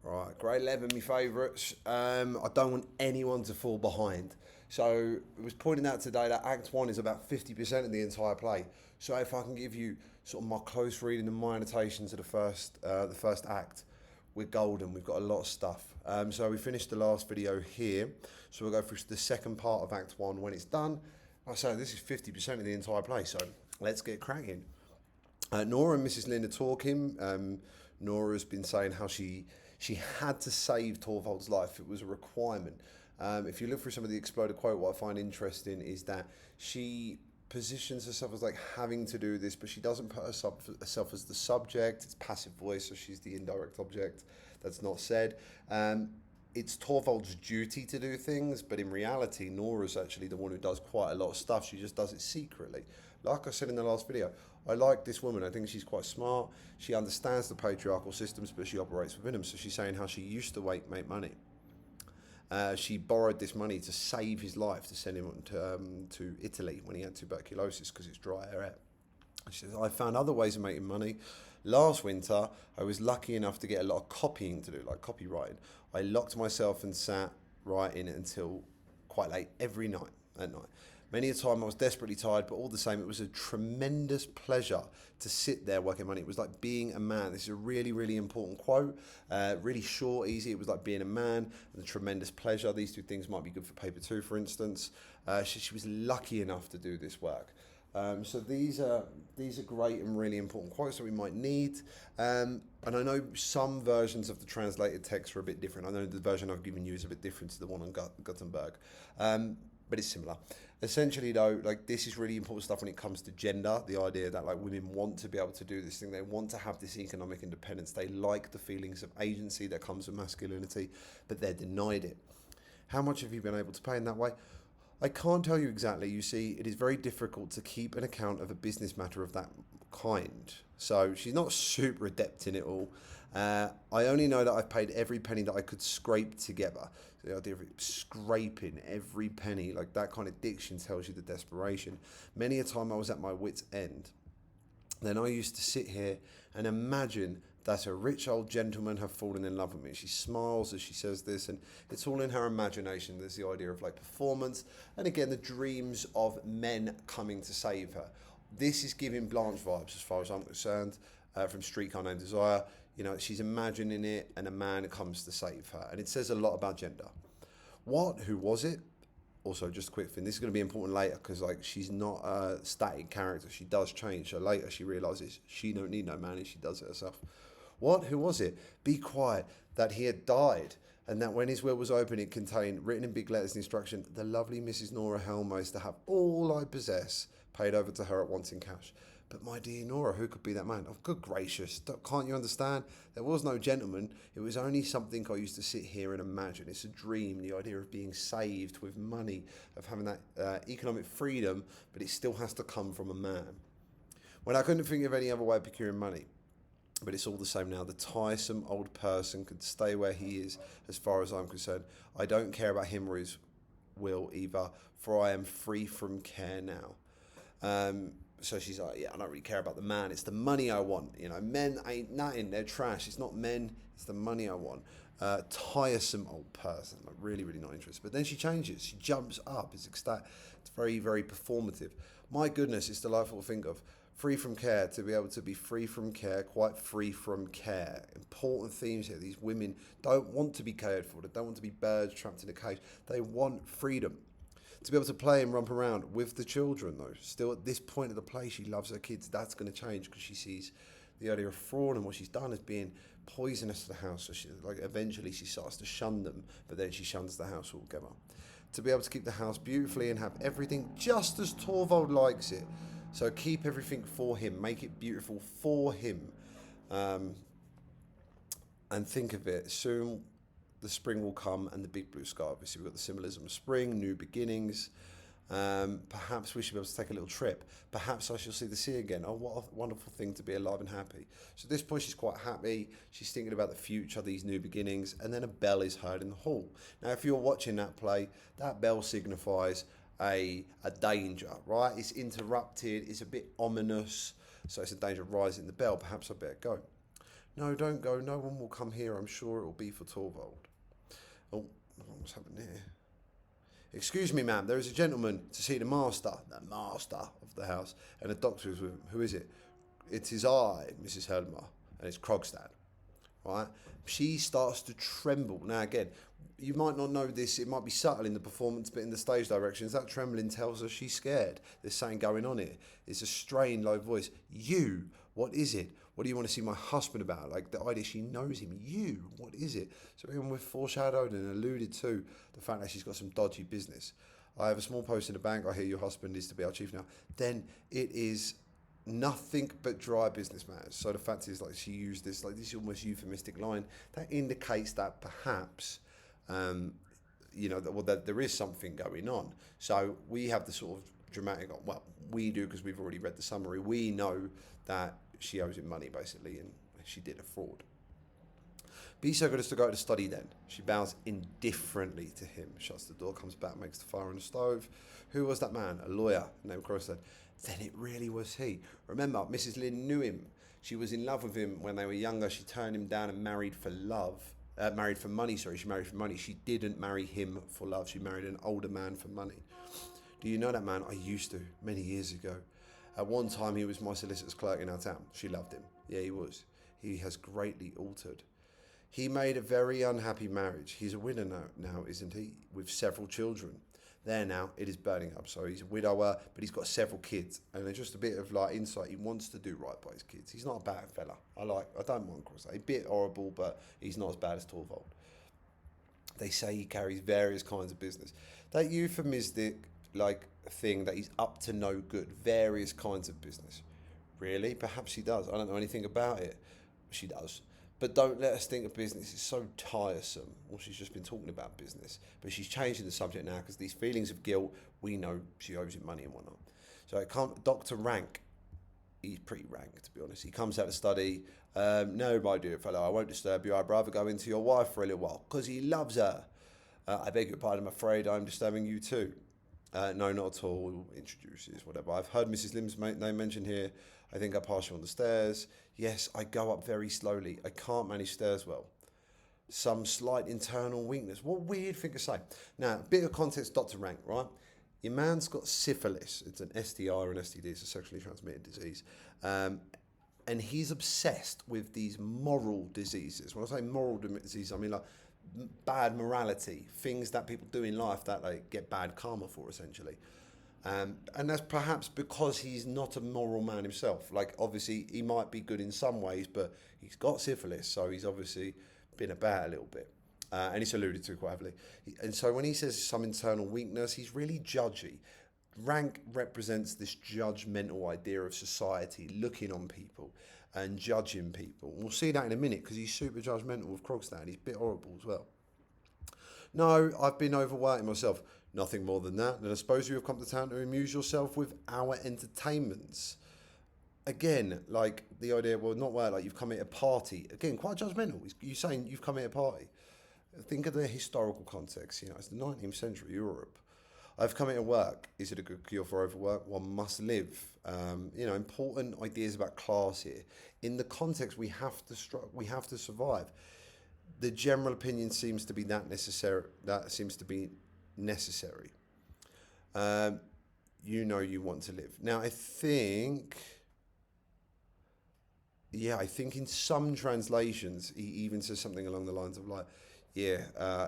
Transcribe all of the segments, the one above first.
Right, grade 11, my favourites. I don't want anyone to fall behind. So it was pointing out today that Act 1 is about 50% of the entire play. So if I can give you sort of my close reading and my annotations of the first act, we're golden. We've got a lot of stuff. So we finished the last video here. So we'll go through the second part of Act 1 when it's done. Like I say, this is 50% of the entire play, so let's get cracking. Nora and Mrs. Lynn are talking. Nora's been saying how she had to save Torvald's life. It was a requirement. If you look through some of the exploded quote, what I find interesting is that she positions herself as like having to do this, but she doesn't put herself as the subject. It's passive voice, so she's the indirect object that's not said. It's Torvald's duty to do things, but in reality, Nora's actually the one who does quite a lot of stuff. She just does it secretly. Like I said in the last video, I like this woman. I think she's quite smart. She understands the patriarchal systems, but she operates within them. So she's saying how she used to make money. She borrowed this money to save his life, to send him to Italy when he had tuberculosis because it's dry air. She says, I found other ways of making money. Last winter, I was lucky enough to get a lot of copying to do, like copywriting. I locked myself and sat writing until quite late every night at night. Many a time I was desperately tired, but all the same, it was a tremendous pleasure to sit there working money. It was like being a man. This is a really, really important quote. Really short, easy. It was like being a man and a tremendous pleasure. These two things might be good for paper too, for instance. She was lucky enough to do this work. So these are great and really important quotes that we might need. And I know some versions of the translated text are a bit different. I know the version I've given you is a bit different to the one on Gutenberg. But it's similar. Essentially though, like this is really important stuff when it comes to gender, the idea that like women want to be able to do this thing, they want to have this economic independence, they like the feelings of agency that comes with masculinity, but they're denied it. How much have you been able to pay in that way? I can't tell you exactly. You see, it is very difficult to keep an account of a business matter of that kind. So she's not super adept in it all. I only know that I've paid every penny that I could scrape together. So the idea of scraping every penny, like that kind of diction tells you the desperation. Many a time I was at my wit's end. Then I used to sit here and imagine that a rich old gentleman have fallen in love with me. She smiles as she says this, and it's all in her imagination. There's the idea of like performance, and again, the dreams of men coming to save her. This is giving Blanche vibes as far as I'm concerned, from Streetcar Named Desire. You know, she's imagining it, and a man comes to save her. And it says a lot about gender. Who was it? Also, just a quick thing, this is going to be important later because like she's not a static character. She does change. So later she realizes she don't need no man and she does it herself. Who was it? Be quiet. That he had died, and that when his will was open, it contained, written in big letters, the instruction, the lovely Mrs. Nora Helmo is to have all I possess paid over to her at once in cash. But my dear Nora, who could be that man? Oh, good gracious, can't you understand? There was no gentleman. It was only something I used to sit here and imagine. It's a dream, the idea of being saved with money, of having that economic freedom, but it still has to come from a man. When I couldn't think of any other way of procuring money, but it's all the same now. The tiresome old person could stay where he is as far as I'm concerned. I don't care about him or his will either, for I am free from care now. So she's like, yeah, I don't really care about the man. It's the money I want. You know, men ain't nothing. They're trash. It's not men. It's the money I want. Tiresome old person. Like really, really not interested. But then she changes. She jumps up. It's ecstatic. It's very, very performative. My goodness, it's delightful to think of. Free from care, to be able to be free from care, quite free from care. Important themes here. These women don't want to be cared for. They don't want to be birds trapped in a cage. They want freedom. To be able to play and romp around with the children, though. Still, at this point of the play, she loves her kids. That's going to change because she sees the idea of fraud and what she's done as being poisonous to the house. So she, like, eventually she starts to shun them, but then she shuns the house altogether. To be able to keep the house beautifully and have everything just as Torvald likes it. So keep everything for him. Make it beautiful for him. And think of it. Soon the spring will come and the big blue sky. Obviously, we've got the symbolism of spring, new beginnings. Perhaps we should be able to take a little trip. Perhaps I shall see the sea again. Oh, what a wonderful thing to be alive and happy. So at this point, she's quite happy. She's thinking about the future, these new beginnings. And then a bell is heard in the hall. Now, if you're watching that play, that bell signifies a danger, right? It's interrupted, it's a bit ominous, so it's a danger of rising the bell. Perhaps I better go. No, don't go. No one will come here. I'm sure it will be for Torvald. Oh, what's happened here? Excuse me, ma'am. There is a gentleman to see the master of the house, and the doctor is with him. Who is it? It is I, Mrs. Helmer, and it's Krogstad. Right? She starts to tremble. Now, again, you might not know this, it might be subtle in the performance, but in the stage directions, that trembling tells us she's scared. There's something going on here. It's a strained, low voice. You, what is it? What do you want to see my husband about? Like the idea she knows him. You, what is it? So even we've foreshadowed and alluded to the fact that she's got some dodgy business. I have a small post in the bank. I hear your husband is to be our chief now. Then it is nothing but dry business matters. So the fact is, like, she used this, like, this almost euphemistic line that indicates that perhaps, that there is something going on. So we have the sort of dramatic, well, we do because we've already read the summary. We know that she owes him money, basically, and she did a fraud. Be so good as to go to the study then. She bows indifferently to him, shuts the door, comes back, makes the fire on the stove. Who was that man? A lawyer named Krogstad. Then it really was he. Remember, Mrs. Lynn knew him. She was in love with him when they were younger. She turned him down and married for money. She married for money. She didn't marry him for love. She married an older man for money. Do you know that man? I used to, many years ago. At one time, he was my solicitor's clerk in our town. She loved him. Yeah, he was. He has greatly altered. He made a very unhappy marriage. He's a widower now, isn't he? With several children. There now, it is burning up. So he's a widower, but he's got several kids. And there's just a bit of like insight. He wants to do right by his kids. He's not a bad fella. I don't mind Krogstad. A bit horrible, but he's not as bad as Torvald. They say he carries various kinds of business. That euphemistic thing that he's up to no good. Various kinds of business. Really? Perhaps she does. I don't know anything about it. She does. But don't let us think of business. It's so tiresome. Well, she's just been talking about business. But she's changing the subject now because these feelings of guilt, we know she owes him money and whatnot. So Dr. Rank, he's pretty rank, to be honest. He comes out to study. No, my dear fellow, I won't disturb you. I'd rather go into your wife for a little while because he loves her. I beg your pardon, I'm afraid I'm disturbing you too. No, not at all. Introduces, whatever. I've heard Mrs. Lim's name mentioned here. I think I pass you on the stairs. Yes, I go up very slowly. I can't manage stairs well. Some slight internal weakness. What weird thing to say. Now, a bit of context, Dr. Rank, right? Your man's got syphilis. It's an STI or an STD. It's a sexually transmitted disease. And he's obsessed with these moral diseases. When I say moral diseases, I mean like bad morality, things that people do in life that they get bad karma for, essentially. And that's perhaps because he's not a moral man himself. Like, obviously, he might be good in some ways, but he's got syphilis, so he's obviously been about a little bit. And it's alluded to quite heavily. And so when he says some internal weakness, he's really judgy. Rank represents this judgmental idea of society, looking on people and judging people. We'll see that in a minute, because he's super judgmental with Krogstad. He's a bit horrible as well. No, I've been overworking myself. Nothing more than that. And I suppose you have come to town to amuse yourself with our entertainments. Again, like the idea, well, not well, like you've come at a party. Again, quite judgmental. You're saying you've come at a party. Think of the historical context. It's the 19th century Europe. I've come here to work. Is it a good cure for overwork? One must live. Important ideas about class here. In the context, we have to survive. The general opinion seems to be necessary. You want to live. Now, I think in some translations, he even says something along the lines of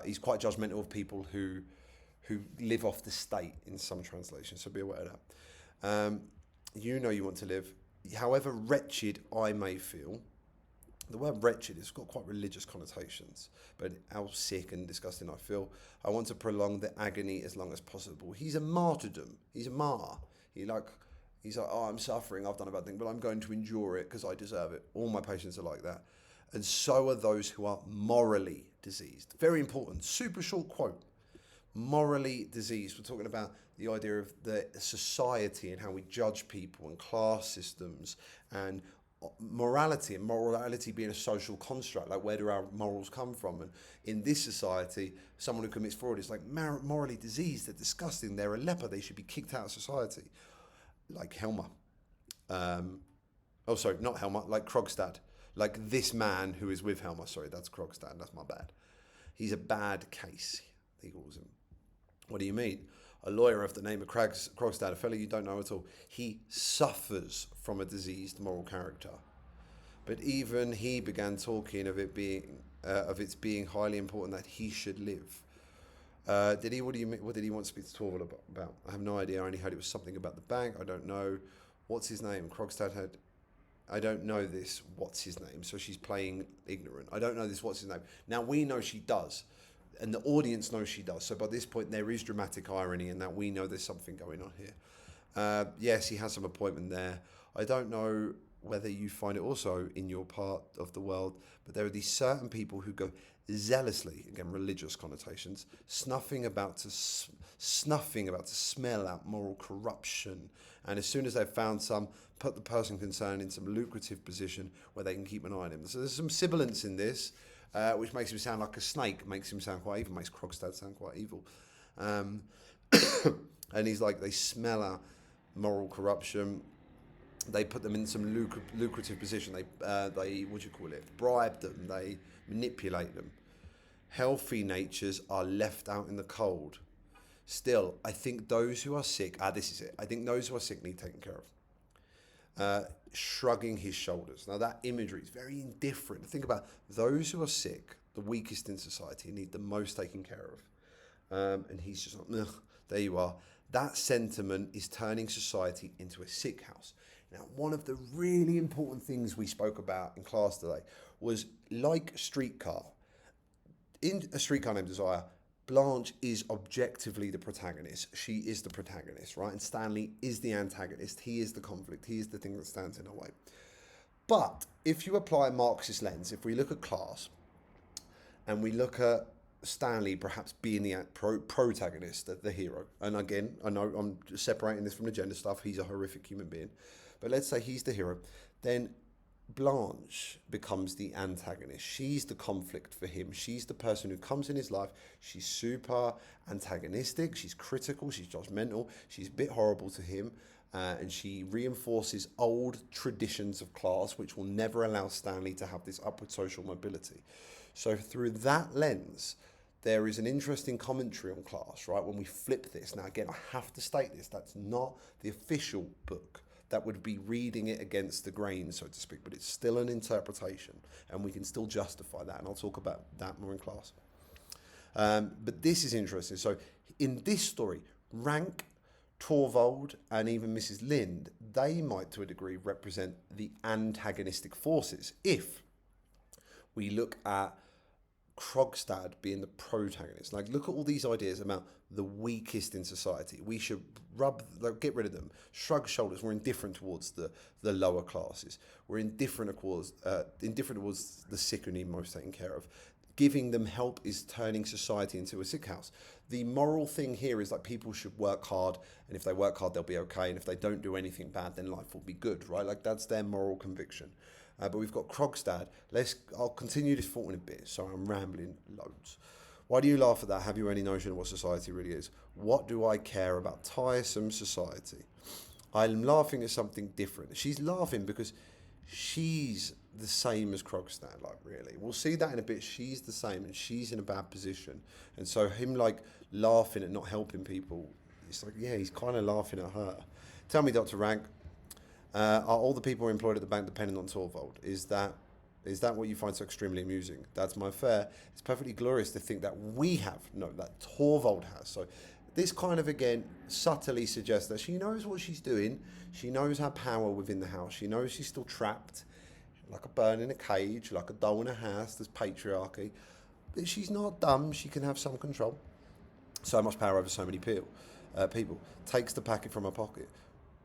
he's quite judgmental of people who live off the state in some translations, so be aware of that. You want to live. However wretched I may feel, the word wretched has got quite religious connotations, but how sick and disgusting I feel, I want to prolong the agony as long as possible. He's a martyrdom. He's a martyr. He's like, oh, I'm suffering, I've done a bad thing, but I'm going to endure it because I deserve it. All my patients are like that. And so are those who are morally diseased. Very important. Super short quote. Morally diseased. We're talking about the idea of the society and how we judge people and class systems and morality, and morality being a social construct. Like, where do our morals come from? And in this society, someone who commits fraud is like morally diseased. They're disgusting. They're a leper. They should be kicked out of society. Like Helmer. Not Helmer, like Krogstad. Like this man who is with Helma. Sorry, that's Krogstad. That's my bad. He's a bad case, he calls him. What do you mean? A lawyer of the name of Krogstad, a fellow you don't know at all. He suffers from a diseased moral character. But even he began talking of its being highly important that he should live. Did he? What do you mean? What did he want to speak to Torvald about? I have no idea. I only heard it was something about the bank. I don't know. What's his name? Krogstad had. I don't know this. What's his name? So she's playing ignorant. I don't know this. What's his name? Now we know she does, and the audience knows she does. So by this point, there is dramatic irony in that we know there's something going on here. Yes, he has some appointment there. I don't know whether you find it also in your part of the world, but there are these certain people who go zealously, again religious connotations, snuffing about to smell out moral corruption, and as soon as they've found some, put the person concerned in some lucrative position where they can keep an eye on him. So there's some sibilance in this, which makes him sound like a snake, makes him sound quite evil, makes Krogstad sound quite evil. And he's like, they smell out moral corruption. They put them in some lucrative position. They what do you call it? Bribe them. They manipulate them. Healthy natures are left out in the cold. Still, I think those who are sick. This is it. I think those who are sick need taken care of. Shrugging his shoulders. Now that imagery is very indifferent. Think about those who are sick, the weakest in society, need the most taken care of. And he's just like, ugh, there you are. That sentiment is turning society into a sick house. Now, one of the really important things we spoke about in class today was, like Streetcar, in A Streetcar Named Desire, Blanche is objectively the protagonist. She is the protagonist, right? And Stanley is the antagonist. He is the conflict. He is the thing that stands in our way. But if you apply a Marxist lens, if we look at class and we look at Stanley perhaps being the protagonist, the hero, and again, I know I'm separating this from the gender stuff. He's a horrific human being. But let's say he's the hero, then Blanche becomes the antagonist. She's the conflict for him. She's the person who comes in his life. She's super antagonistic. She's critical. She's judgmental. She's a bit horrible to him. And she reinforces old traditions of class, which will never allow Stanley to have this upward social mobility. So through that lens, there is an interesting commentary on class, right? When we flip this. Now, again, I have to state this. That's not the official book. That would be reading it against the grain, so to speak, but it's still an interpretation, and we can still justify that, and I'll talk about that more in class. But this is interesting. So in this story, Rank, Torvald, and even Mrs. Lind, they might, to a degree, represent the antagonistic forces. If we look at Krogstad being the protagonist, like look at all these ideas about the weakest in society. We should get rid of them. Shrug shoulders. We're indifferent towards the lower classes. We're indifferent towards the sick who need most taken care of. Giving them help is turning society into a sick house. The moral thing here is that people should work hard, and if they work hard, they'll be okay. And if they don't do anything bad, then life will be good, right? Like that's their moral conviction. But we've got Krogstad. I'll continue this thought in a bit, so I'm rambling loads. Why do you laugh at that? Have you any notion of what society really is? What do I care about tiresome society? I'm laughing at something different. She's laughing because she's the same as Krogstad, like really. We'll see that in a bit. She's the same and she's in a bad position. And so him like laughing at not helping people, it's like, yeah, he's kind of laughing at her. Tell me, Dr. Rank, are all the people employed at the bank dependent on Torvald? Is that what you find so extremely amusing? That's my affair. It's perfectly glorious to think that that Torvald has. So this kind of, again, subtly suggests that she knows what she's doing. She knows her power within the house. She knows she's still trapped, like a bird in a cage, like a doll in a house. There's patriarchy. But she's not dumb. She can have some control. So much power over so many people. Takes the packet from her pocket.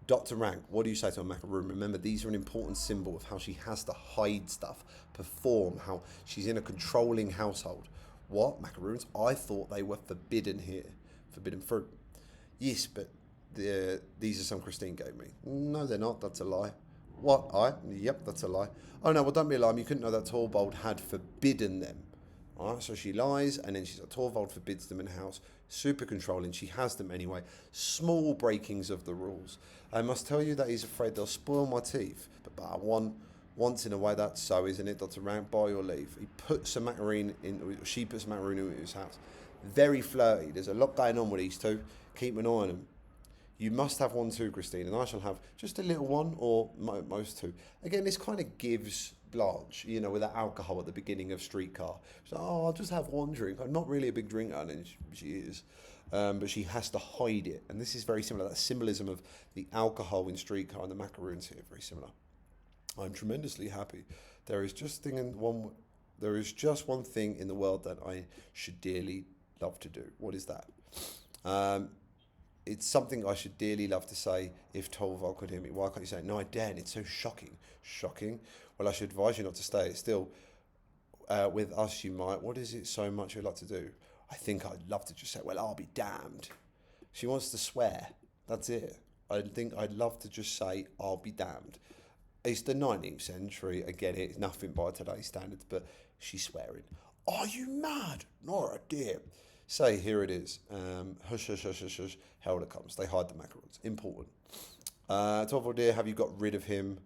Dr. Rank, what do you say to a macaroon? Remember, these are an important symbol of how she has to hide stuff, perform, how she's in a controlling household. What? Macaroons? I thought they were forbidden here. Forbidden fruit. Yes, but these are some Christine gave me. No, they're not. That's a lie. What? Yep, that's a lie. Oh, no, well, don't be alarmed. You couldn't know that Torvald had forbidden them. All right, so she lies, and then she's like, Torvald forbids them in the house. Super controlling. She has them anyway. Small breakings of the rules. I must tell you that he's afraid they'll spoil my teeth. But one Once in a way, that's so, isn't it, Dr. Rank? By your leave. She puts some macaroon into his house. Very flirty. There's a lot going on with these two. Keep an eye on them. You must have one too, Christine, and I shall have just a little one or most two. Again, this kind of gives Blanche, with that alcohol at the beginning of Streetcar. She's like, oh, I'll just have one drink. I'm not really a big drinker, and she is. But she has to hide it. And this is very similar. That symbolism of the alcohol in Streetcar and the macaroons here, very similar. I'm tremendously happy. There is just one thing in the world that I should dearly love to do. What is that? It's something I should dearly love to say if Torvald could hear me. Why can't you say it? No, I daren't. It's so shocking. Shocking? Well, I should advise you not to stay. It's still, with us you might. What is it so much you'd like to do? I think I'd love to just say, well, I'll be damned. She wants to swear. That's it. I think I'd love to just say, I'll be damned. It's the 19th century. I get it. It's nothing by today's standards, but she's swearing. Are you mad? Nora, dear. Say, here it is. Hush, hush, hush, hush, hush. Helder comes. They hide the macarons. Important. Torvald, dear, have you got rid of him?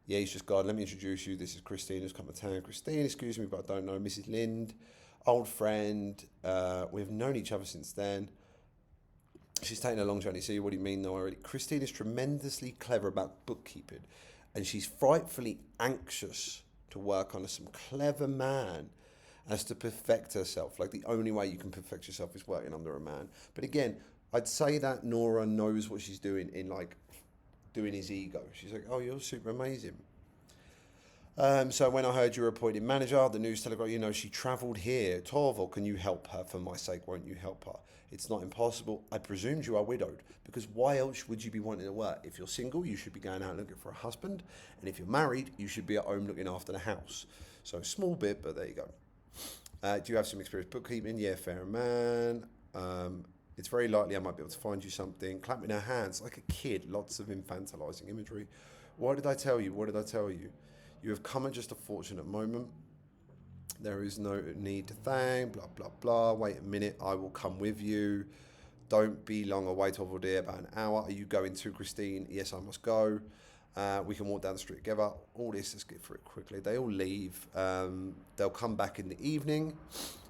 Yeah, he's just gone. Let me introduce you. This is Christine who's come to town. Christine, excuse me, but I don't know. Mrs. Lind, old friend. We've known each other since then. She's taken a long journey. See, what do you mean, though, already? Christine is tremendously clever about bookkeeping, and she's frightfully anxious to work under some clever man as to perfect herself. Like, the only way you can perfect yourself is working under a man. But again, I'd say that Nora knows what she's doing in, like, doing his ego. She's like, oh, you're super amazing. So when I heard you were appointed manager, the News Telegraph, she travelled here. Torvald, can you help her? For my sake, won't you help her? It's not impossible. I presumed you are widowed, because why else would you be wanting to work? If you're single, you should be going out looking for a husband. And if you're married, you should be at home looking after the house. So a small bit, but there you go. Do you have some experience bookkeeping? Yeah, fair man. It's very likely I might be able to find you something. Clapping her hands like a kid. Lots of infantilizing imagery. What did I tell you? What did I tell you? You have come at just a fortunate moment. There is no need to thank, blah, blah, blah. Wait a minute, I will come with you. Don't be long away, Torvald, dear, about an hour. Are you going to, Christine? Yes, I must go. We can walk down the street together. All this, let's get through it quickly. They all leave. They'll come back in the evening.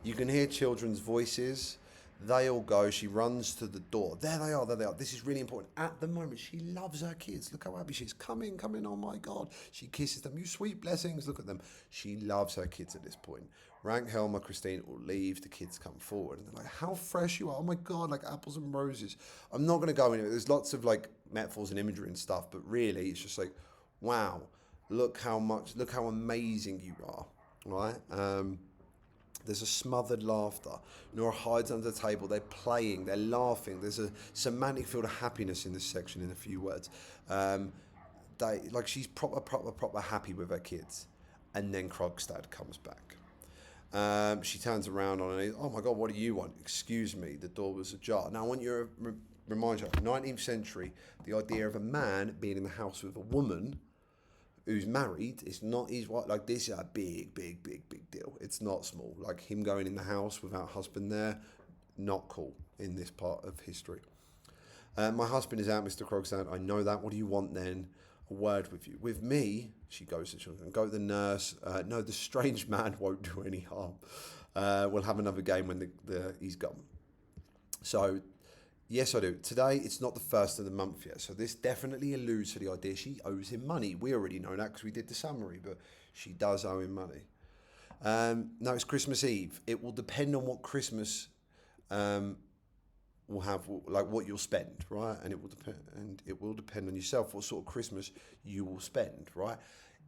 You can hear children's voices. They all go. She runs to the door. There they are. There they are. This is really important. At the moment, she loves her kids. Look how happy she is. Come in, come in. Oh my God. She kisses them. You sweet blessings. Look at them. She loves her kids at this point. Rank, Helma, Christine all leave. The kids come forward. And they're like, how fresh you are. Oh my God, like apples and roses. I'm not going to go into it. There's lots of like metaphors and imagery and stuff. But really, it's just like, wow, look how amazing you are. Right? There's a smothered laughter. Nora hides under the table. They're playing. They're laughing. There's a semantic field of happiness in this section, in a few words. She's proper happy with her kids. And then Krogstad comes back. She turns around on her. Oh my God, what do you want? Excuse me. The door was ajar. Now I want you to remind you, 19th century, the idea of a man being in the house with a woman who's married, it's not his wife. Like, this is a big deal. It's not small. Like, him going in the house without a husband there, not cool in this part of history. My husband is out, Mr. Krogstad. I know that. What do you want then? A word with you. With me, she goes to children. Go to the nurse. No, the strange man won't do any harm. We'll have another game when he's gone. So, yes, I do. Today, it's not the first of the month yet, so this definitely alludes to the idea she owes him money. We already know that because we did the summary, but she does owe him money. No, it's Christmas Eve. It will depend on what Christmas will have, like what you'll spend, right? And it will depend on yourself what sort of Christmas you will spend, right?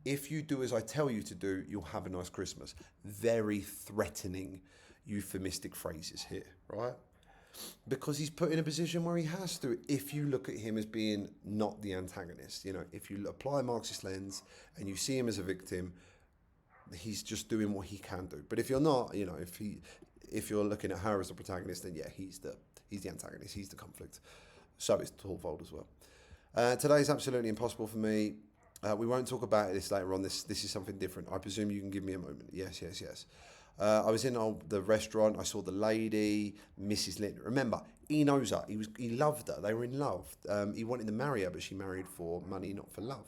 If you do as I tell you to do, you'll have a nice Christmas. Very threatening, euphemistic phrases here, right? Because he's put in a position where he has to, if you look at him as being not the antagonist. If you apply a Marxist lens and you see him as a victim, he's just doing what he can do. But if you're not, if you're looking at her as the protagonist, then yeah, he's the antagonist, he's the conflict. So is Torvald as well. Today is absolutely impossible for me. We won't talk about this later on. This is something different. I presume you can give me a moment. Yes. I was in the restaurant. I saw the lady, Mrs. Lind. Remember, he knows her. He loved her. They were in love. He wanted to marry her, but she married for money, not for love.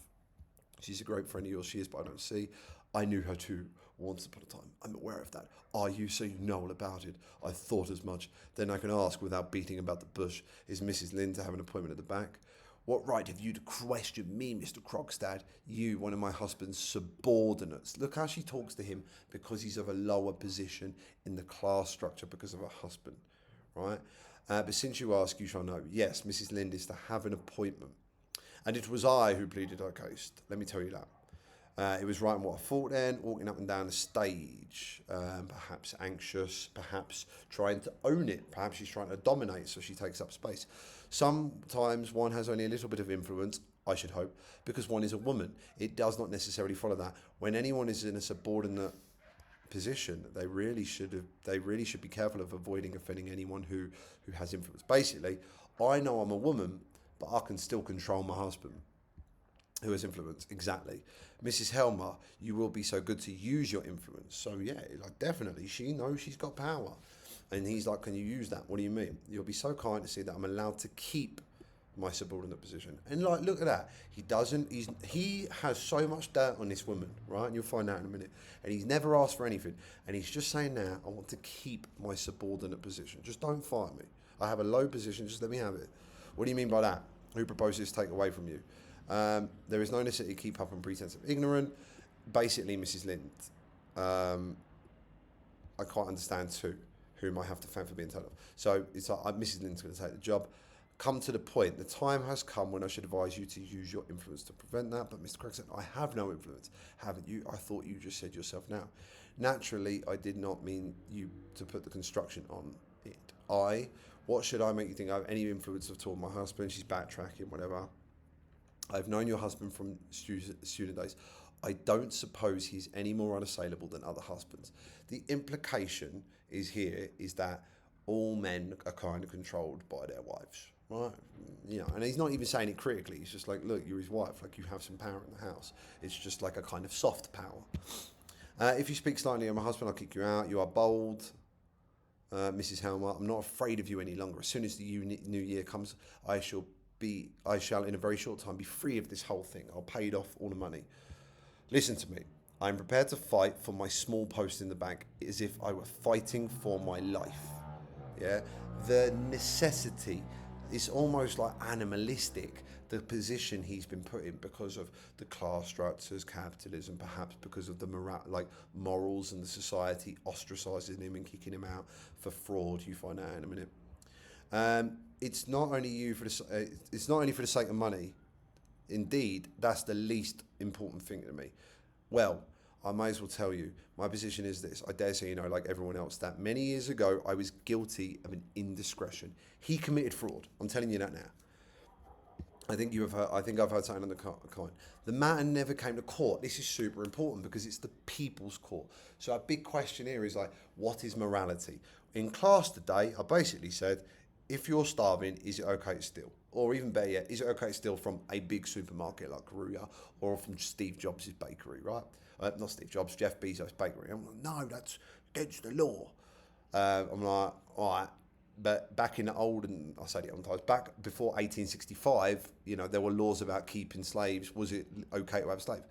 She's a great friend of yours. She is, but I don't see. I knew her too once upon a time. I'm aware of that. Are you? So you know all about it. I thought as much. Then I can ask without beating about the bush. Is Mrs. Lynn to have an appointment at the back? What right have you to question me, Mr. Krogstad? You, one of my husband's subordinates. Look how she talks to him because he's of a lower position in the class structure because of her husband, right? But since you ask, you shall know. Yes, Mrs. Lynn is to have an appointment. And it was I who pleaded her case. Let me tell you that. It was writing what I thought then, walking up and down the stage, perhaps anxious, perhaps trying to own it, perhaps she's trying to dominate so she takes up space. Sometimes one has only a little bit of influence, I should hope, because one is a woman. It does not necessarily follow that. When anyone is in a subordinate position, they really should be careful of avoiding offending anyone who has influence. Basically, I know I'm a woman, but I can still control my husband who has influence. Exactly. Mrs. Helmer, you will be so good to use your influence. So yeah, like definitely, she knows she's got power. And he's like, can you use that? What do you mean? You'll be so kind to see that I'm allowed to keep my subordinate position. And like, look at that. He has so much dirt on this woman, right? And you'll find out in a minute. And he's never asked for anything. And he's just saying now, I want to keep my subordinate position. Just don't fire me. I have a low position, just let me have it. What do you mean by that? Who proposes to take away from you? There is no necessity to keep up on pretense of ignorance. Basically, Mrs. Lind, I can't understand too, whom I have to thank for being told off. So it's like, Mrs. Lind's going to take the job. Come to the point. The time has come when I should advise you to use your influence to prevent that. But Mr. Craig said, I have no influence. Haven't you? I thought you just said yourself now. Naturally, I did not mean you to put the construction on it. What should I make you think I have any influence at all? My husband, she's backtracking, whatever. I've known your husband from student days. I don't suppose he's any more unassailable than other husbands. The implication is that all men are kind of controlled by their wives, right? You know, and he's not even saying it critically. He's just like, look, you're his wife. Like, you have some power in the house. It's just like a kind of soft power. If you speak slightly of my husband, I'll kick you out. You are bold, Mrs. Helmer. I'm not afraid of you any longer. As soon as the new year comes, I shall in a very short time be free of this whole thing. I'll pay it off all the money. Listen to me. I'm prepared to fight for my small post in the bank as if I were fighting for my life. Yeah? The necessity is almost like animalistic, the position he's been put in because of the class structures, capitalism, perhaps because of the morals and the society ostracizing him and kicking him out for fraud. You find out in a minute. It's not only for the sake of money. Indeed, that's the least important thing to me. Well, I may as well tell you, my position is this. I dare say you know, like everyone else, that many years ago, I was guilty of an indiscretion. He committed fraud. I'm telling you that now. I think I've heard something on the kind. The matter never came to court. This is super important because it's the people's court. So our big question here is like, what is morality? In class today, I basically said, if you're starving, is it okay to steal? Or even better yet, is it okay to steal from a big supermarket like Karuya or from Steve Jobs' bakery, right? Not Steve Jobs, Jeff Bezos' bakery. I'm like, no, that's against the law. I'm like, all right. But back in the old, and I say it sometimes, back before 1865, you know, there were laws about keeping slaves. Was it okay to have a slave?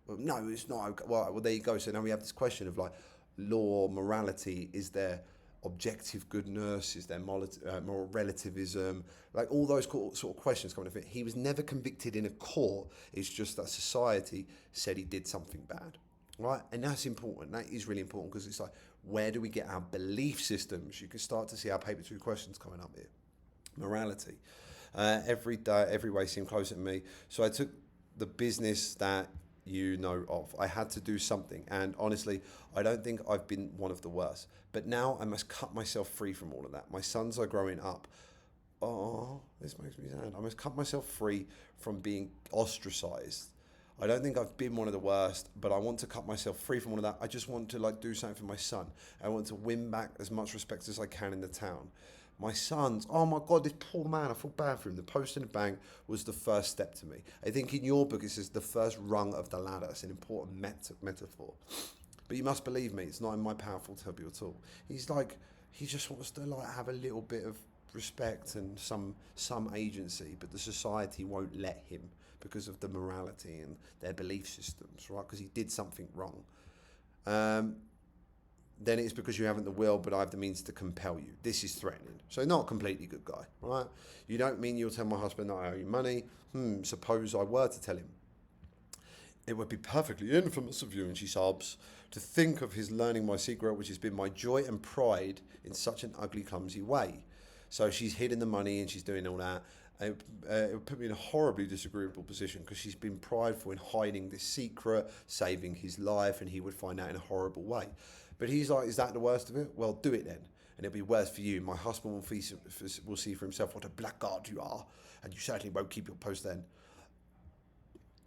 Well, no, it's not okay. Well, there you go. So now we have this question of like law, morality. Is there objective goodness? Is there moral relativism? Like all those sort of questions coming to it. He was never convicted in a court. It's just that society said he did something bad, right? And that's important. That is really important because it's like, where do we get our belief systems? You can start to see our paper 2 questions coming up here. Morality. Every day, every way seemed closer to me. So I took the business that you know of. I had to do something. And honestly, I don't think I've been one of the worst. But now I must cut myself free from all of that. My sons are growing up. Oh, this makes me sad. I must cut myself free from being ostracized. I don't think I've been one of the worst, but I want to cut myself free from all of that. I just want to do something for my son. I want to win back as much respect as I can in the town. My sons, oh my God, this poor man, I feel bad for him. The post in the bank was the first step to me. I think in your book it says the first rung of the ladder. It's an important metaphor. But you must believe me, it's not in my power to help you at all. He just wants to have a little bit of respect and some agency, but the society won't let him because of the morality and their belief systems, right? Because he did something wrong. Then it's because you haven't the will, but I have the means to compel you. This is threatening. So not a completely good guy, right? You don't mean you'll tell my husband that I owe you money. Suppose I were to tell him. It would be perfectly infamous of you, and she sobs, to think of his learning my secret, which has been my joy and pride in such an ugly, clumsy way. So she's hidden the money and she's doing all that. It would put me in a horribly disagreeable position because she's been prideful in hiding this secret, saving his life, and he would find out in a horrible way. But he's like, is that the worst of it? Well, do it then. And it'll be worse for you. My husband will see for himself what a blackguard you are, and you certainly won't keep your post then.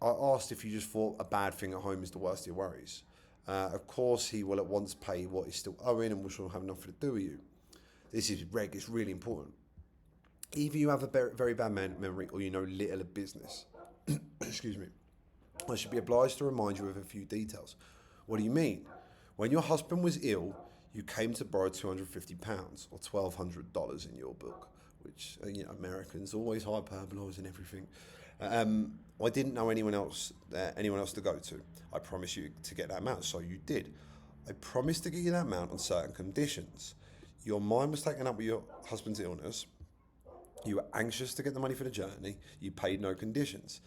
I asked if you just thought a bad thing at home is the worst of your worries. Of course, he will at once pay what is still owing and will sure have nothing to do with you. This is it's really important. Either you have a very bad memory or you know little of business. Excuse me. I should be obliged to remind you of a few details. What do you mean? When your husband was ill, you came to borrow £250 or $1,200 in your book, which, Americans always hyperbolise and everything. I didn't know anyone else to go to. I promised you to get that amount, so you did. I promised to get you that amount on certain conditions. Your mind was taken up with your husband's illness. You were anxious to get the money for the journey. You paid no conditions.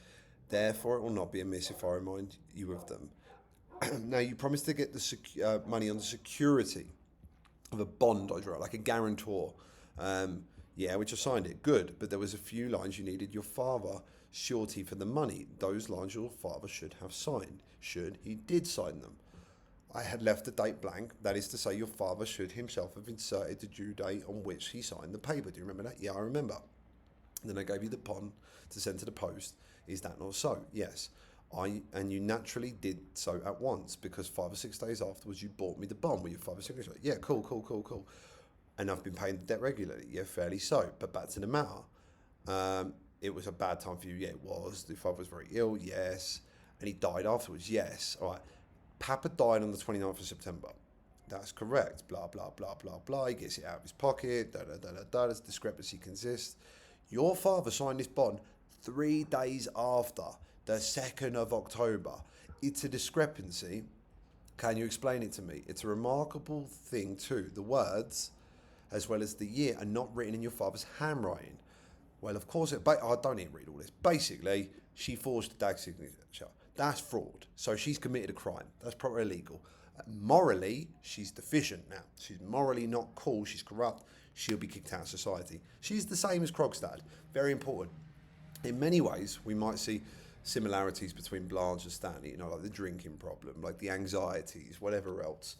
Therefore, it will not be amiss if I remind you of them. Now, you promised to get the money on the security of a bond I drew, like a guarantor. Which I signed it. Good, but there was a few lines you needed your father surety for the money. Those lines your father should have signed. He did sign them. I had left the date blank. That is to say, your father should himself have inserted the due date on which he signed the paper. Do you remember that? Yeah, I remember. Then I gave you the bond to send to the post. Is that not so? Yes. And you naturally did so at once because 5 or 6 days afterwards you bought me the bond with your father's signature. Yeah, cool. And I've been paying the debt regularly. Yeah, fairly so. But back to the matter. It was a bad time for you. Yeah, it was. The father was very ill. Yes. And he died afterwards. Yes. All right. Papa died on the 29th of September. That's correct. Blah, blah, blah, blah, blah. He gets it out of his pocket. This discrepancy consists. Your father signed this bond 3 days after, the 2nd of October. It's a discrepancy. Can you explain it to me? It's a remarkable thing too. The words, as well as the year, are not written in your father's handwriting. Well, of course, I don't even read all this. Basically, she forged the dad's signature. That's fraud. So she's committed a crime. That's probably illegal. Morally, she's deficient now. She's morally not cool. She's corrupt. She'll be kicked out of society. She's the same as Krogstad. Very important. In many ways, we might see similarities between Blanche and Stanley, like the drinking problem, like the anxieties, whatever else.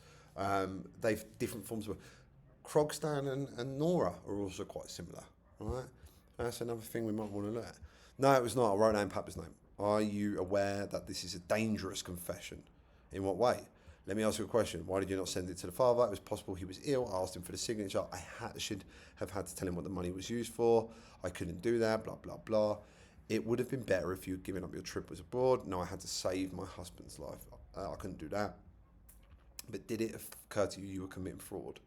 They've different forms of... Krogstad and Nora are also quite similar, right? That's another thing we might want to look at. No, it was not. I wrote down Papa's name. Are you aware that this is a dangerous confession? In what way? Let me ask you a question. Why did you not send it to the father? It was possible he was ill. I asked him for the signature. I should have had to tell him what the money was used for. I couldn't do that, blah, blah, blah. It would have been better if you had given up your trip was abroad. No, I had to save my husband's life. I couldn't do that. But did it occur to you you were committing fraud?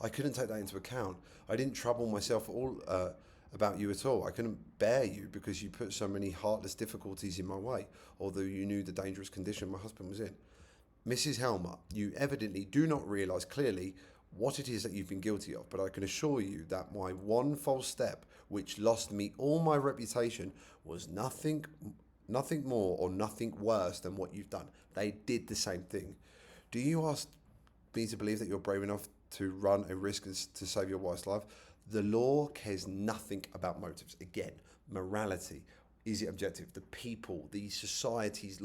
I couldn't take that into account. I didn't trouble myself at all about you at all. I couldn't bear you because you put so many heartless difficulties in my way, although you knew the dangerous condition my husband was in. Mrs. Helmer, you evidently do not realise clearly what it is that you've been guilty of, but I can assure you that my one false step, which lost me all my reputation, was nothing more or nothing worse than what you've done. They did the same thing. Do you ask me to believe that you're brave enough to run a risk to save your wife's life? The law cares nothing about motives. Again, morality. Is it objective? The people, the society's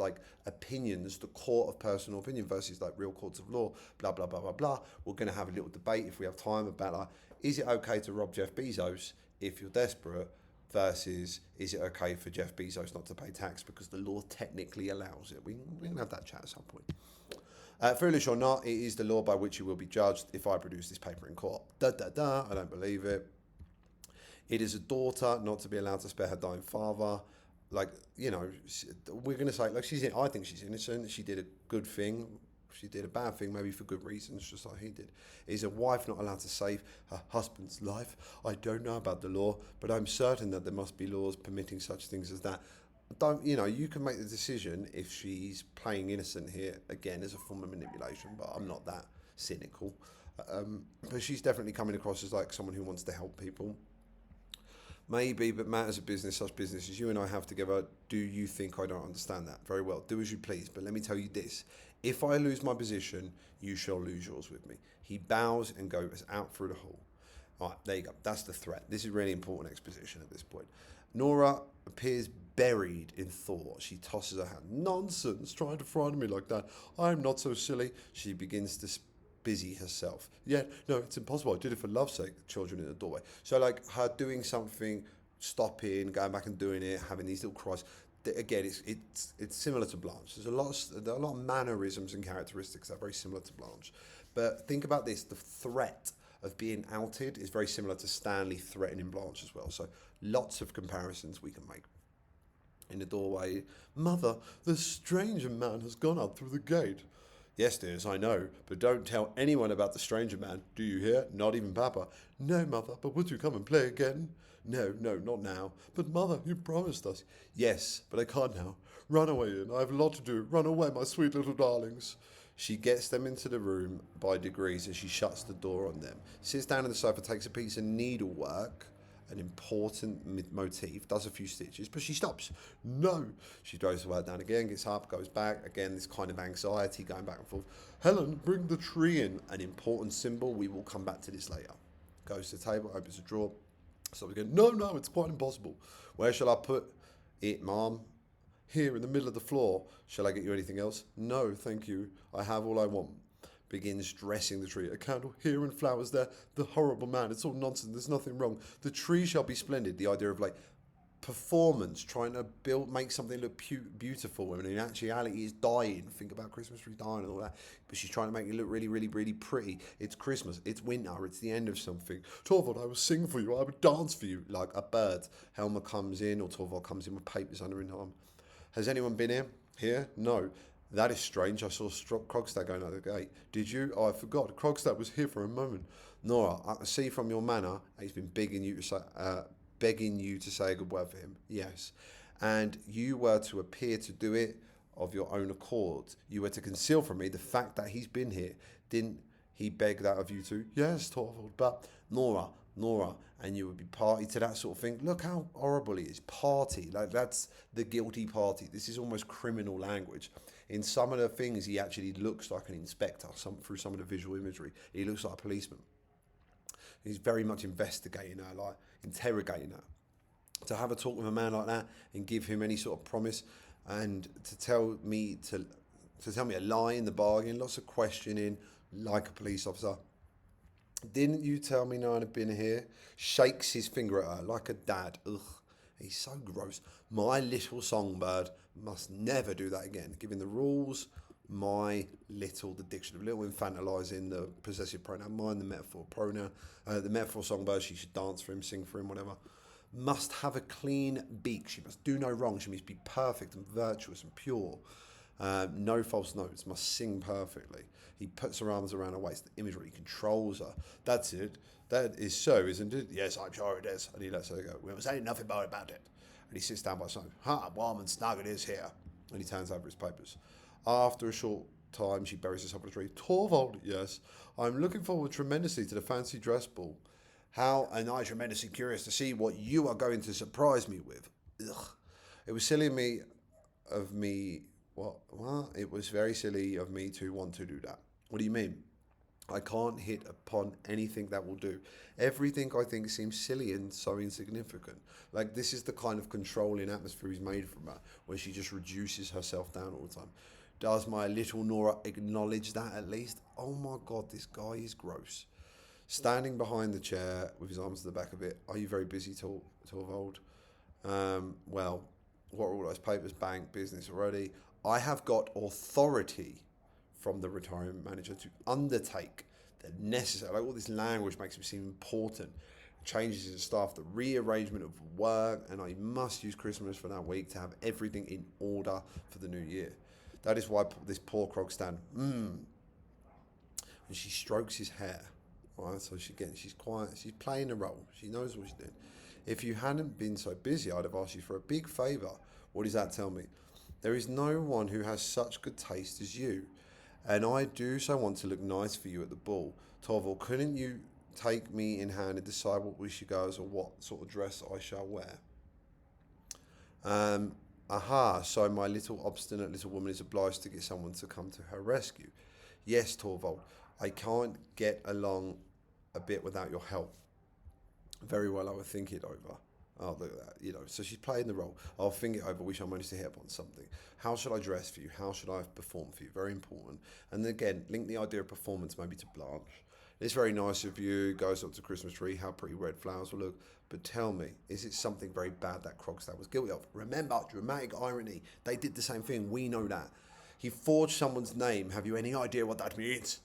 opinions, the court of personal opinion versus real courts of law, blah, blah, blah, blah, blah. We're going to have a little debate if we have time about is it okay to rob Jeff Bezos if you're desperate versus is it okay for Jeff Bezos not to pay tax because the law technically allows it? We can have that chat at some point. Foolish or not, it is the law by which you will be judged if I produce this paper in court. I don't believe it. It is a daughter not to be allowed to spare her dying father. We're going to say, I think she's innocent. She did a good thing. She did a bad thing, maybe for good reasons, just like he did. Is a wife not allowed to save her husband's life? I don't know about the law, but I'm certain that there must be laws permitting such things as that. don't, you can make the decision if she's playing innocent here, again, as a form of manipulation, but I'm not that cynical. But she's definitely coming across as like someone who wants to help people. Maybe, but matters of business, such business as you and I have together, do you think I don't understand that? Very well, do as you please, but let me tell you this. If I lose my position, you shall lose yours with me. He bows and goes out through the hall. All right, there you go. That's the threat. This is really important exposition at this point. Nora appears buried in thought. She tosses her hand. Nonsense, trying to frighten me like that. I'm not so silly. She begins to busy herself. Yeah, no, it's impossible. I did it for love's sake. Children in the doorway. So like her doing something, stopping, going back and doing it, having these little cries. Again, it's similar to Blanche. There are a lot of mannerisms and characteristics that are very similar to Blanche. But think about this: the threat of being outed is very similar to Stanley threatening Blanche as well. So lots of comparisons we can make. In the doorway, Mother, the stranger man has gone up through the gate. Yes, dears, I know, but don't tell anyone about the stranger man. Do you hear? Not even Papa. No, Mother, but would you come and play again? No, not now. But, Mother, you promised us. Yes, but I can't now. Run away, Ian. I have a lot to do. Run away, my sweet little darlings. She gets them into the room by degrees as she shuts the door on them, sits down on the sofa, takes a piece of needlework, an important motif, does a few stitches, but she stops. No. She throws the work down again, gets up, goes back. Again, this kind of anxiety going back and forth. Helen, bring the tree in. An important symbol. We will come back to this later. Goes to the table, opens a drawer. Stops again. No, it's quite impossible. Where shall I put it, Mom? Here in the middle of the floor. Shall I get you anything else? No, thank you. I have all I want. Begins dressing the tree. A candle here and flowers there. The horrible man. It's all nonsense. There's nothing wrong. The tree shall be splendid. The idea of like performance, trying to make something look beautiful when in actuality is dying. Think about Christmas tree dying and all that. But she's trying to make it look really, really, really pretty. It's Christmas. It's winter. It's the end of something. Torvald, I will sing for you. I would dance for you like a bird. Helma comes in, or Torvald comes in with papers under his arm. Has anyone been here? Here? No. That is strange. I saw Krogstad going out the gate. Did you? Oh, I forgot. Krogstad was here for a moment. Nora, I can see from your manner he's been begging you to say a good word for him. Yes. And you were to appear to do it of your own accord. You were to conceal from me the fact that he's been here. Didn't he beg that of you too? Yes, Torvald. But Nora, and you would be party to that sort of thing. Look how horrible he is. Party. Like that's the guilty party. This is almost criminal language. In some of the things, he actually looks like an inspector through some of the visual imagery. He looks like a policeman. He's very much investigating her, like interrogating her. To have a talk with a man like that and give him any sort of promise and to tell me a lie in the bargain, lots of questioning, like a police officer. Didn't you tell me no one had been here? Shakes his finger at her like a dad. Ugh, he's so gross. My little songbird must never do that again. Giving the rules, my little, the dictionary, little infantilizing the possessive pronoun, mine the metaphor pronoun, the metaphor songbird, she should dance for him, sing for him, whatever. Must have a clean beak. She must do no wrong. She must be perfect and virtuous and pure. No false notes, must sing perfectly. He puts her arms around her waist. The imagery, he controls her. That's it. That is so, isn't it? Yes, I'm sure it is. And he lets her go. We won't say nothing more about it. And he sits down by side. Warm and snug it is here. And he turns over his papers. After a short time, she buries herself in a tree. Torvald, yes. I'm looking forward tremendously to the fancy dress ball. How, and I'm tremendously curious to see what you are going to surprise me with. Ugh. It was silly of me. What? It was very silly of me to want to do that. What do you mean? I can't hit upon anything that will do. Everything I think seems silly and so insignificant. Like this is the kind of controlling atmosphere he's made from her, where she just reduces herself down all the time. Does my little Nora acknowledge that at least? Oh my God, this guy is gross. Standing behind the chair with his arms to the back of it. Are you very busy, Torvald? Well, what are all those papers? Bank, business already. I have got authority from the retirement manager to undertake the necessary, like all this language makes him seem important, changes in staff, the rearrangement of work, and I must use Christmas for that week to have everything in order for the new year. That is why this poor Krogstad, and she strokes his hair, right? So she's quiet, she's playing a role, she knows what she's doing. If you hadn't been so busy, I'd have asked you for a big favour. What does that tell me? There is no one who has such good taste as you, and I do so want to look nice for you at the ball. Torval, couldn't you take me in hand and decide what we should go as or what sort of dress I shall wear? Aha, so my little obstinate little woman is obliged to get someone to come to her rescue. Yes, Torvald, I can't get along a bit without your help. Very well, I will think it over. Oh, look at that, So she's playing the role. I'll think it over. We shall manage to hit upon something. How should I dress for you? How should I perform for you? Very important. And again, link the idea of performance maybe to Blanche. It's very nice of you. Goes up to Christmas tree. How pretty red flowers will look. But tell me, is it something very bad that Krogstad was guilty of? Remember, dramatic irony. They did the same thing. We know that. He forged someone's name. Have you any idea what that means?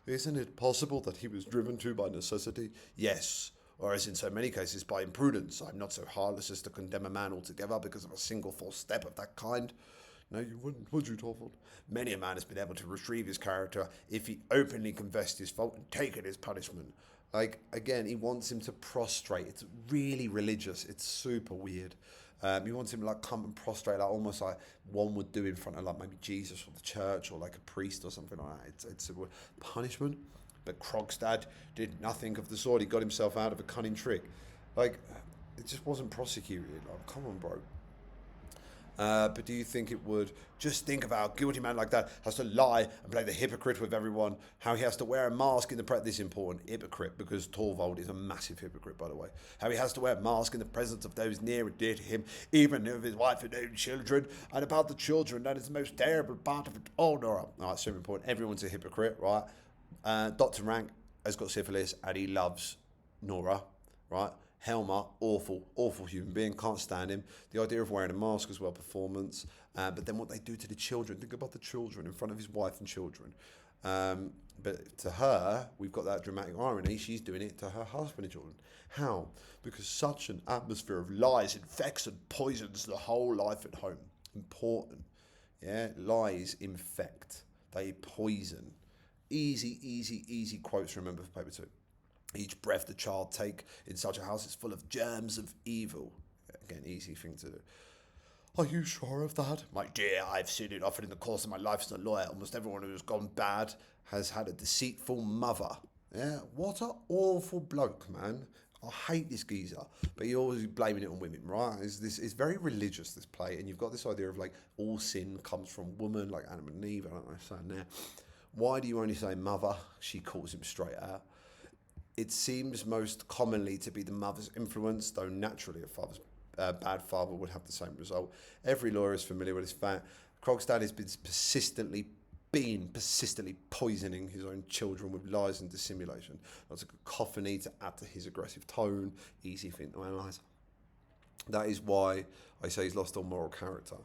Isn't it possible that he was driven to by necessity? Yes. Or as in so many cases, by imprudence. I'm not so heartless as to condemn a man altogether because of a single false step of that kind. No, you wouldn't, would you, Torvald? Many a man has been able to retrieve his character if he openly confessed his fault and taken his punishment. Like, again, he wants him to prostrate. It's really religious. It's super weird. He wants him to, come and prostrate, almost like one would do in front of, maybe Jesus or the church or, a priest or something like that. It's a punishment. But Krogstad did nothing of the sort. He got himself out of a cunning trick. It just wasn't prosecuted. Come on, bro. But do you think it would? Just think of how a guilty man like that has to lie and play the hypocrite with everyone. How he has to wear a mask in the this is important, hypocrite, because Torvald is a massive hypocrite, by the way. How he has to wear a mask in the presence of those near and dear to him, even of his wife and own children. And about the children, that is the most terrible part of it all, Nora. It's super important. Everyone's a hypocrite, right? Dr. Rank has got syphilis and he loves Nora, right? Helmer, awful human being, can't stand him. The idea of wearing a mask as well, performance. But then what they do to the children, think about the children in front of his wife and children. But to her, we've got that dramatic irony, she's doing it to her husband and children. How? Because such an atmosphere of lies infects and poisons the whole life at home. Important. Yeah, lies infect, they poison. Easy quotes to remember for paper 2. Each breath the child take in such a house is full of germs of evil. Again, easy thing to do. Are you sure of that? My dear, I've seen it often in the course of my life as a lawyer. Almost everyone who has gone bad has had a deceitful mother. Yeah, what a awful bloke, man. I hate this geezer. But you're always blaming it on women, right? It's very religious, this play. And you've got this idea of all sin comes from woman, like Adam and Eve. I don't know, saying there. Why do you only say mother? She calls him straight out. It seems most commonly to be the mother's influence, though naturally a father's bad father would have the same result. Every lawyer is familiar with this fact. Krogstad has been persistently poisoning his own children with lies and dissimulation. That's a cacophony to add to his aggressive tone. Easy thing to analyse. That is why I say he's lost all moral character.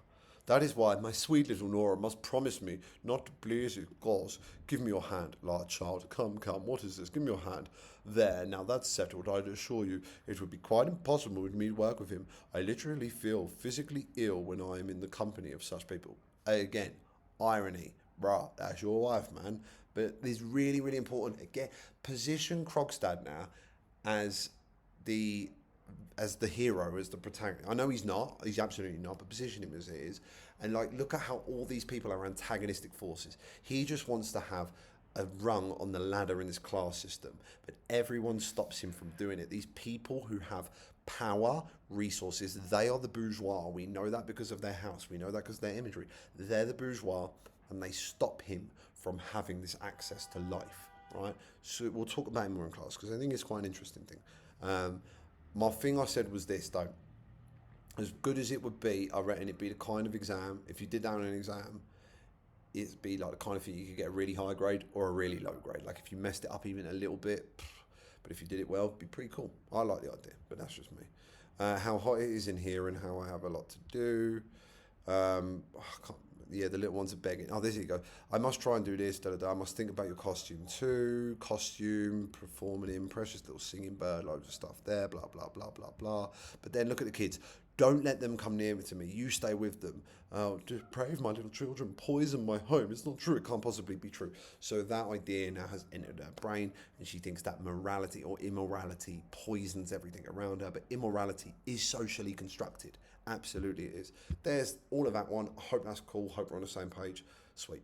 That is why my sweet little Nora must promise me not to please his cause. Give me your hand, large child. Come, what is this? Give me your hand. There, now that's settled. I assure you, it would be quite impossible for me to work with him. I literally feel physically ill when I am in the company of such people. Again, irony. Bruh, that's your wife, man. But it's really, really important. Again, position Krogstad now as the hero, as the protagonist. I know he's not, he's absolutely not, but position him as it is. And look at how all these people are antagonistic forces. He just wants to have a rung on the ladder in this class system, but everyone stops him from doing it. These people who have power, resources, they are the bourgeois. We know that because of their house. We know that because of their imagery. They're the bourgeois, and they stop him from having this access to life, right? So we'll talk about it more in class, because I think it's quite an interesting thing. My thing I said was this, though. As good as it would be, I reckon it'd be the kind of exam, if you did that on an exam, it'd be the kind of thing you could get a really high grade or a really low grade. If you messed it up even a little bit, but if you did it well, it'd be pretty cool. I like the idea, but that's just me. How hot it is in here and how I have a lot to do. The little ones are begging. Oh, there you go. I must try and do this. I must think about your costume too. Costume, performing in, precious little singing bird, loads of stuff there, blah, blah, blah, blah, blah. But then look at the kids. Don't let them come near to me. You stay with them. Just pray if my little children poison my home. It's not true. It can't possibly be true. So that idea now has entered her brain, and she thinks that morality or immorality poisons everything around her. But immorality is socially constructed. Absolutely it is. There's all of that one. I hope that's cool. Hope we're on the same page. Sweet.